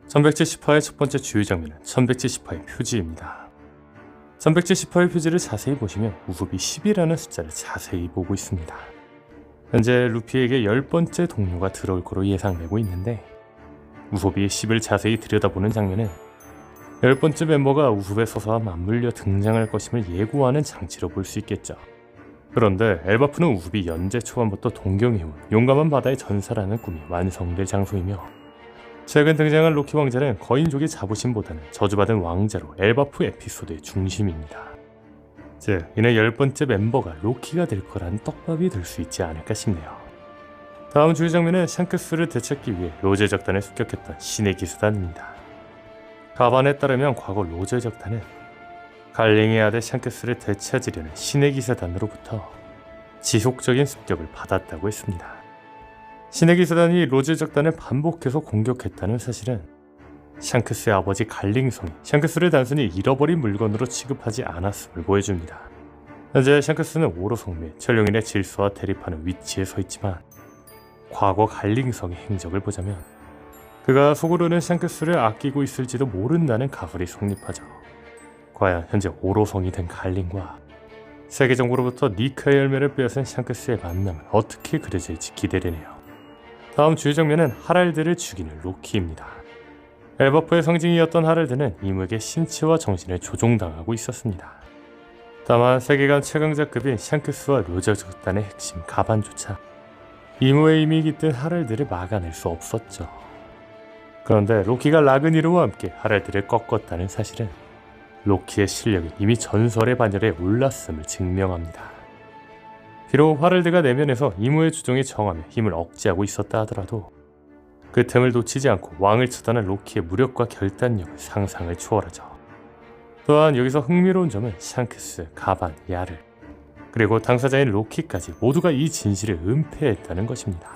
1170화의 첫 번째 주요 장면은 1170화의 표지입니다. 1170화의 표지를 자세히 보시면 우섭이 10이라는 숫자를 자세히 보고 있습니다. 현재 루피에게 10번째 동료가 들어올 거로 예상되고 있는데, 우섭이 10을 자세히 들여다보는 장면은 10번째 멤버가 우섭의 서사와 맞물려 등장할 것임을 예고하는 장치로 볼 수 있겠죠. 그런데 엘바프는 우섭이 연재 초반부터 동경해온 용감한 바다의 전사라는 꿈이 완성될 장소이며, 최근 등장한 로키 왕자는 거인족의 자부심보다는 저주받은 왕자로 엘바프 에피소드의 중심입니다. 즉, 이는 10번째 멤버가 로키가 될 거란 떡밥이 될 수 있지 않을까 싶네요. 다음 주요 장면은 샹크스를 되찾기 위해 로제 적단에 습격했던 신의 기사단입니다. 가반에 따르면 과거 로제 적단은 갈랭의 아들 샹크스를 되찾으려는 신의 기사단으로부터 지속적인 습격을 받았다고 했습니다. 신의 기사단이 로제 적단을 반복해서 공격했다는 사실은 샹크스의 아버지 갈링성이 샹크스를 단순히 잃어버린 물건으로 취급하지 않았음을 보여줍니다. 현재 샹크스는 오로성 및 천룡인의 질서와 대립하는 위치에 서 있지만, 과거 갈링성의 행적을 보자면 그가 속으로는 샹크스를 아끼고 있을지도 모른다는 가설이 성립하죠. 과연 현재 오로성이 된 갈링과 세계 정부로부터 니카의 열매를 빼앗은 샹크스의 만남은 어떻게 그려질지 기대되네요. 다음 주요 장면은 하랄드를 죽이는 로키입니다. 엘바프의 상징이었던 하랄드는 이무에게 신체와 정신을 조종당하고 있었습니다. 다만 세계관 최강자급인 샹크스와 로제 적단의 핵심 가반조차 이무의 힘이 깃든 하랄드를 막아낼 수 없었죠. 그런데 로키가 라그니르와 함께 하랄드를 꺾었다는 사실은 로키의 실력이 이미 전설의 반열에 올랐음을 증명합니다. 비록 하랄드가 내면에서 이무의 주종에 정하며 힘을 억제하고 있었다 하더라도 그 틈을 놓치지 않고 왕을 처단한 로키의 무력과 결단력은 상상을 초월하죠. 또한 여기서 흥미로운 점은 샹크스, 가반, 야르, 그리고 당사자인 로키까지 모두가 이 진실을 은폐했다는 것입니다.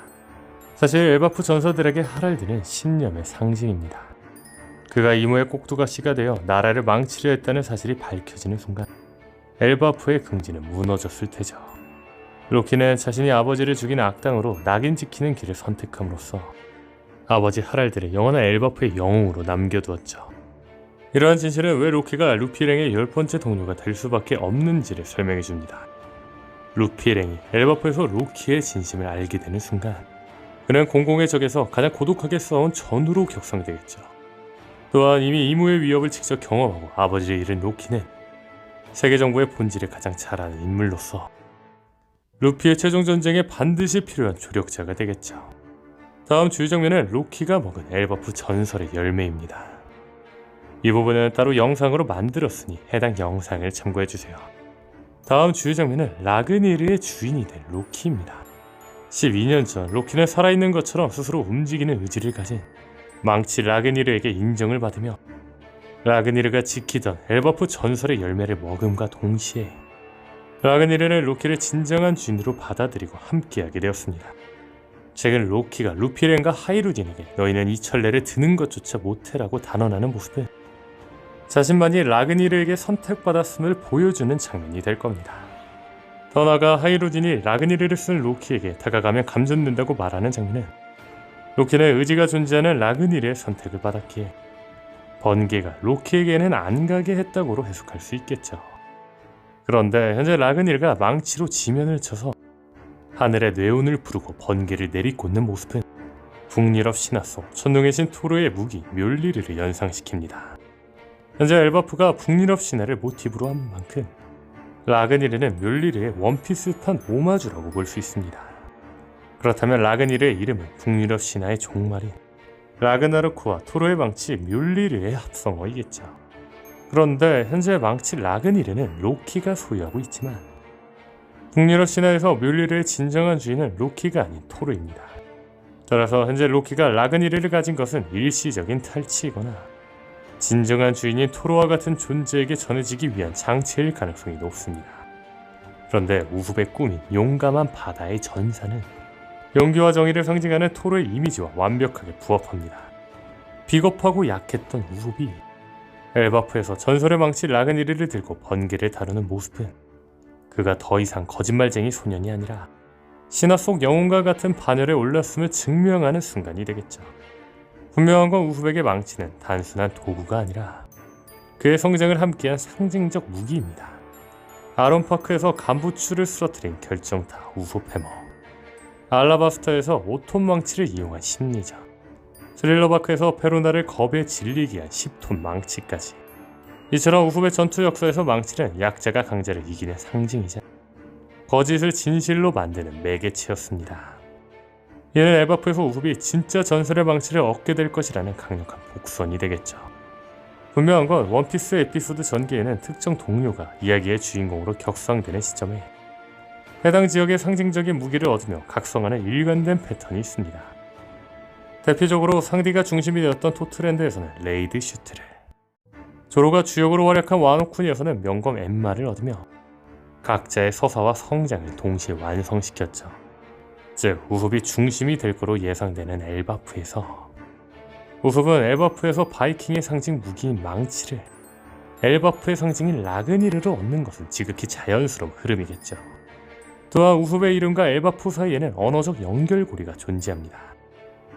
사실 엘바프 전사들에게 하랄드는 신념의 상징입니다. 그가 이무의 꼭두가 씨가 되어 나라를 망치려 했다는 사실이 밝혀지는 순간 엘바프의 긍지는 무너졌을 테죠. 로키는 자신이 아버지를 죽인 악당으로 낙인 지키는 길을 선택함으로써 아버지 하랄드를 영원한 엘바프의 영웅으로 남겨두었죠. 이러한 진실은 왜 로키가 루피랭의 10번째 동료가 될 수밖에 없는지를 설명해줍니다. 루피랭이 엘바프에서 로키의 진심을 알게 되는 순간 그는 공공의 적에서 가장 고독하게 싸운 전우로 격상되겠죠. 또한 이미 이무의 위협을 직접 경험하고 아버지를 잃은 로키는 세계 정부의 본질을 가장 잘 아는 인물로서 루피의 최종 전쟁에 반드시 필요한 조력자가 되겠죠. 다음 주요 장면은 로키가 먹은 엘바프 전설의 열매입니다. 이 부분은 따로 영상으로 만들었으니 해당 영상을 참고해주세요. 다음 주요 장면은 라그니르의 주인이 된 로키입니다. 12년 전 로키는 살아있는 것처럼 스스로 움직이는 의지를 가진 망치 라그니르에게 인정을 받으며 라그니르가 지키던 엘바프 전설의 열매를 먹음과 동시에 라그니르는 로키를 진정한 주인으로 받아들이고 함께하게 되었습니다. 최근 로키가 루피랭과 하이루딘에게 너희는 이 천례를 드는 것조차 못해라고 단언하는 모습은 자신만이 라그니르에게 선택받았음을 보여주는 장면이 될 겁니다. 더 나아가 하이루딘이 라그니르를 쓴 로키에게 다가가면 감전된다고 말하는 장면은 로키는 의지가 존재하는 라그니르의 선택을 받았기에 번개가 로키에게는 안 가게 했다고로 해석할 수 있겠죠. 그런데 현재 라그니르가 망치로 지면을 쳐서 하늘의 뇌운을 부르고 번개를 내리꽂는 모습은 북유럽 신화 속 천둥의 신 토르의 무기 묠리르를 연상시킵니다. 현재 엘바프가 북유럽 신화를 모티브로 한 만큼 라그니르는 묠리르의 원피스판 오마주라고 볼 수 있습니다. 그렇다면 라그니르의 이름은 북유럽 신화의 종말인 라그나로크와 토르의 망치 묠리르의 합성어이겠죠. 그런데 현재 망치 라그니르는 로키가 소유하고 있지만 북유럽 신화에서 묠리르의 진정한 주인은 로키가 아닌 토르입니다. 따라서 현재 로키가 라그니르를 가진 것은 일시적인 탈취이거나 진정한 주인인 토르와 같은 존재에게 전해지기 위한 장치일 가능성이 높습니다. 그런데 우섭의 꿈인 용감한 바다의 전사는 용기와 정의를 상징하는 토르의 이미지와 완벽하게 부합합니다. 비겁하고 약했던 우섭이 엘바프에서 전설의 망치 라그니르를 들고 번개를 다루는 모습은 그가 더 이상 거짓말쟁이 소년이 아니라 신화 속 영웅과 같은 반열에 올랐음을 증명하는 순간이 되겠죠. 분명한 건 우후백의 망치는 단순한 도구가 아니라 그의 성장을 함께한 상징적 무기입니다. 아론파크에서 간부추를 쓰러뜨린 결정타 우소패머, 알라바스타에서 오톤 망치를 이용한 심리전, 스릴러바크에서 페로나를 겁에 질리게 한 10톤 망치까지. 이처럼 우후백 전투 역사에서 망치는 약자가 강자를 이기는 상징이자 거짓을 진실로 만드는 매개체였습니다. 이는 엘바프에서 우후백이 진짜 전설의 망치를 얻게 될 것이라는 강력한 복선이 되겠죠. 분명한 건 원피스 에피소드 전개에는 특정 동료가 이야기의 주인공으로 격상되는 시점에 해당 지역의 상징적인 무기를 얻으며 각성하는 일관된 패턴이 있습니다. 대표적으로 상디가 중심이 되었던 토트랜드에서는 레이드 슈트를, 조로가 주역으로 활약한 와노쿤에서는 명검 엠마를 얻으며 각자의 서사와 성장을 동시에 완성시켰죠. 즉 우후백이 중심이 될 거로 예상되는 엘바프에서 우후백은 엘바프에서 바이킹의 상징 무기인 망치를 엘바프의 상징인 라그니르로 얻는 것은 지극히 자연스러운 흐름이겠죠. 또한 우후백의 이름과 엘바프 사이에는 언어적 연결고리가 존재합니다.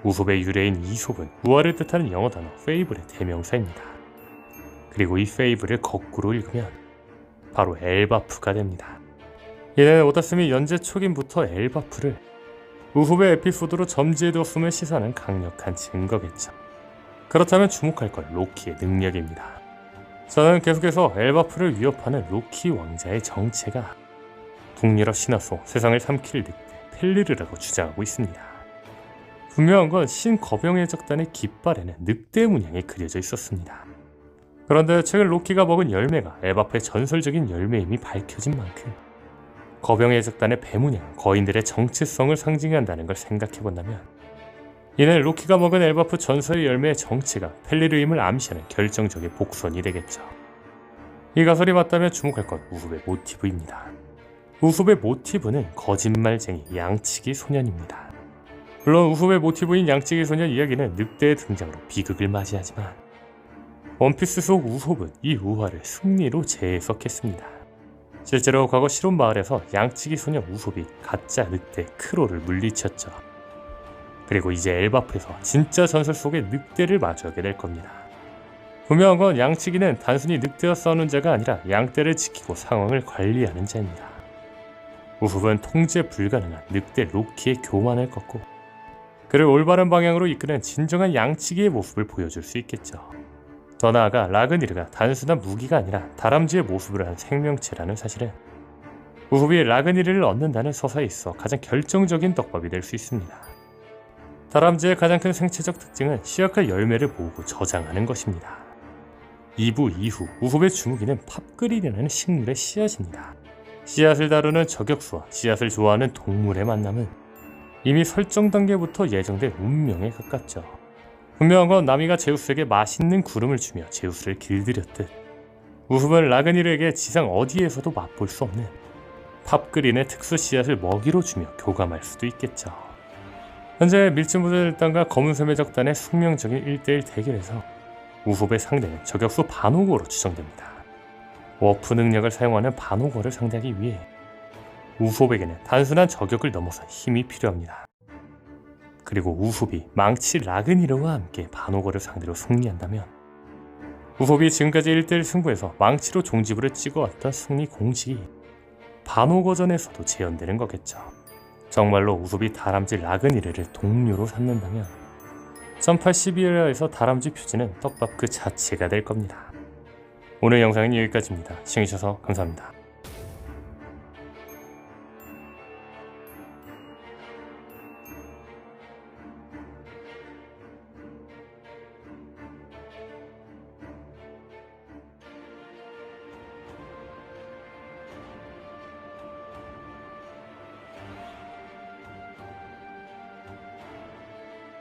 우후백 유래인 이솝은 우화를 뜻하는 영어 단어 페이블의 대명사입니다. 그리고 이 페이블을 거꾸로 읽으면 바로 엘바프가 됩니다. 이는 오다스미 연재 초긴부터 엘바프를 우후백 에피소드로 점지해두었음을 시사하는 강력한 증거겠죠. 그렇다면 주목할 건 로키의 능력입니다. 저는 계속해서 엘바프를 위협하는 로키 왕자의 정체가 북유럽 신화 속 세상을 삼킬 늑대 펠리르라고 주장하고 있습니다. 분명한 건 신거병의 적단의 깃발에는 늑대 문양이 그려져 있었습니다. 그런데 최근 로키가 먹은 열매가 엘바프의 전설적인 열매임이 밝혀진 만큼 거병의 적단의 배 문양은 거인들의 정체성을 상징한다는 걸 생각해본다면 이는 로키가 먹은 엘바프 전설의 열매의 정체가 펠리르임을 암시하는 결정적인 복선이 되겠죠. 이 가설이 맞다면 주목할 건 우후백 모티브입니다. 우후백 모티브는 거짓말쟁이 양치기 소년입니다. 물론 우후백 모티브인 양치기 소년 이야기는 늑대의 등장으로 비극을 맞이하지만 원피스 속 우솝은 이 우화를 승리로 재해석했습니다. 실제로 과거 실온 마을에서 양치기 소년 우솝이 가짜 늑대 크로를 물리쳤죠. 그리고 이제 엘바프에서 진짜 전설 속의 늑대를 마주하게 될 겁니다. 분명한 건 양치기는 단순히 늑대와 싸우는 자가 아니라 양떼를 지키고 상황을 관리하는 자입니다. 우흡은 통제 불가능한 늑대 로키의 교만을 꺾고 그를 올바른 방향으로 이끄는 진정한 양치기의 모습을 보여줄 수 있겠죠. 더 나아가 라그니르가 단순한 무기가 아니라 다람쥐의 모습을 한 생명체라는 사실은 우흡이 라그니르를 얻는다는 서사에 있어 가장 결정적인 떡밥이 될 수 있습니다. 다람쥐의 가장 큰 생체적 특징은 씨앗과 열매를 모으고 저장하는 것입니다. 2부 이후 우흡의 주무기는 팝그린이라는 식물의 씨앗입니다. 씨앗을 다루는 저격수와 씨앗을 좋아하는 동물의 만남은 이미 설정 단계부터 예정된 운명에 가깝죠. 분명한 건 나미가 제우스에게 맛있는 구름을 주며 제우스를 길들였듯 우흡은 라그니르에게 지상 어디에서도 맛볼 수 없는 팝그린의 특수 씨앗을 먹이로 주며 교감할 수도 있겠죠. 현재 밀짚모드 일단과 검은샘의 적단의 숙명적인 1대1 대결에서 우흡의 상대는 저격수 바노거로 추정됩니다. 워프 능력을 사용하는 바노거를 상대하기 위해 우흡에게는 단순한 저격을 넘어선 힘이 필요합니다. 그리고 우흡이 망치 라그니르와 함께 바노거를 상대로 승리한다면 우흡이 지금까지 1대1 승부에서 망치로 종지부를 찍어왔던 승리 공식이 바노거전에서도 재현되는 거겠죠. 정말로 우흡이 다람쥐 라그니르를 동료로 삼는다면 1812회에서 다람쥐 표지는 떡밥 그 자체가 될 겁니다. 오늘 영상은 여기까지입니다. 시청해주셔서 감사합니다.